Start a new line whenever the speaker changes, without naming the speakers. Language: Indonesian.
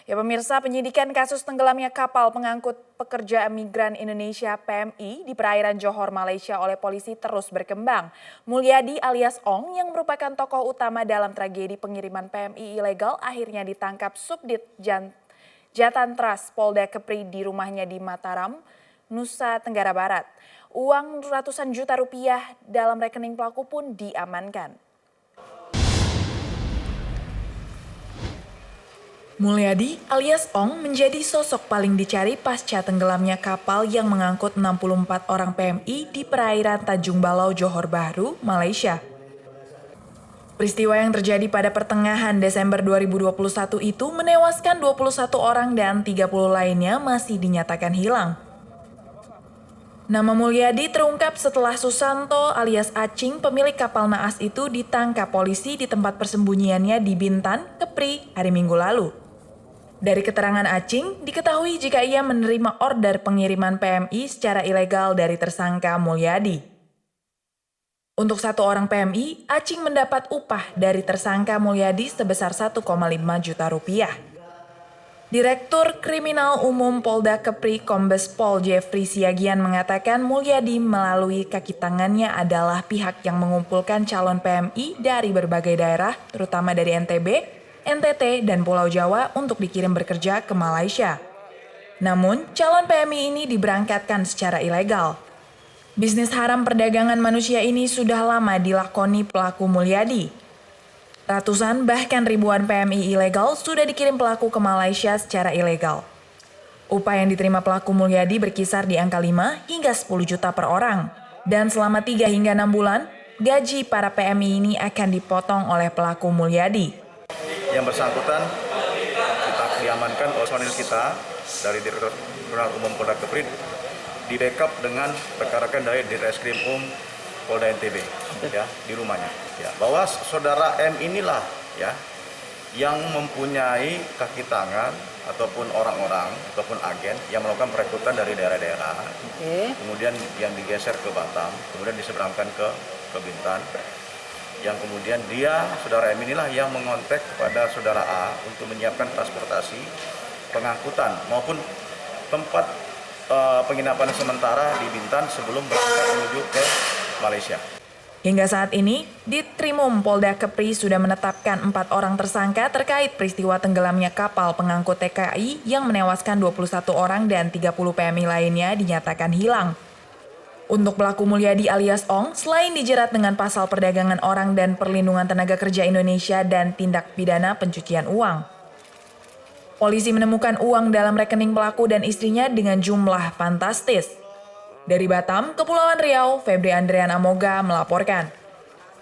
Ya pemirsa, penyidikan kasus tenggelamnya kapal pengangkut pekerja migran Indonesia PMI di perairan Johor, Malaysia oleh polisi terus berkembang. Mulyadi alias Ong yang merupakan tokoh utama dalam tragedi pengiriman PMI ilegal akhirnya ditangkap Subdit Jatantras Polda Kepri di rumahnya di Mataram, Nusa Tenggara Barat. Uang ratusan juta rupiah dalam rekening pelaku pun diamankan. Mulyadi alias Ong menjadi sosok paling dicari pasca tenggelamnya kapal yang mengangkut 64 orang PMI di perairan Tanjung Balau, Johor Bahru, Malaysia. Peristiwa yang terjadi pada pertengahan Desember 2021 itu menewaskan 21 orang dan 30 lainnya masih dinyatakan hilang. Nama Mulyadi terungkap setelah Susanto alias Acing, pemilik kapal naas itu ditangkap polisi di tempat persembunyiannya di Bintan, Kepri, hari Minggu lalu. Dari keterangan Acing, diketahui jika ia menerima order pengiriman PMI secara ilegal dari tersangka Mulyadi. Untuk satu orang PMI, Acing mendapat upah dari tersangka Mulyadi sebesar 1,5 juta rupiah. Direktur Kriminal Umum Polda Kepri Kombes Pol Jeffrey Siagian mengatakan Mulyadi melalui kaki tangannya adalah pihak yang mengumpulkan calon PMI dari berbagai daerah, terutama dari NTB, NTT, dan Pulau Jawa untuk dikirim bekerja ke Malaysia. Namun, calon PMI ini diberangkatkan secara ilegal. Bisnis haram perdagangan manusia ini sudah lama dilakoni pelaku Mulyadi. Ratusan bahkan ribuan PMI ilegal sudah dikirim pelaku ke Malaysia secara ilegal. Upah yang diterima pelaku Mulyadi berkisar di angka 5 hingga 10 juta per orang. Dan selama 3 hingga 6 bulan, gaji para PMI ini akan dipotong oleh pelaku Mulyadi.
Yang bersangkutan kita diamankan oleh personil kita dari Direktur Kriminal Umum Polda Kepri di backup dengan rekan-rekan dari Ditreskrim Polda NTB ya di rumahnya ya, bahwa saudara M inilah ya yang mempunyai kaki tangan ataupun orang-orang ataupun agen yang melakukan perekrutan dari daerah-daerah, kemudian yang digeser ke Batam, kemudian diseberangkan ke Bintan, yang kemudian saudara M inilah yang mengontak kepada saudara A untuk menyiapkan transportasi, pengangkutan maupun tempat penginapan sementara di Bintan sebelum berangkat menuju ke Malaysia.
Hingga saat ini, Ditkrimum Polda Kepri sudah menetapkan 4 orang tersangka terkait peristiwa tenggelamnya kapal pengangkut TKI yang menewaskan 21 orang dan 30 PMI lainnya dinyatakan hilang. Untuk pelaku Mulyadi alias Ong, selain dijerat dengan pasal perdagangan orang dan perlindungan tenaga kerja Indonesia dan tindak pidana pencucian uang. Polisi menemukan uang dalam rekening pelaku dan istrinya dengan jumlah fantastis. Dari Batam, Kepulauan Riau, Febri Andrian Amoga melaporkan.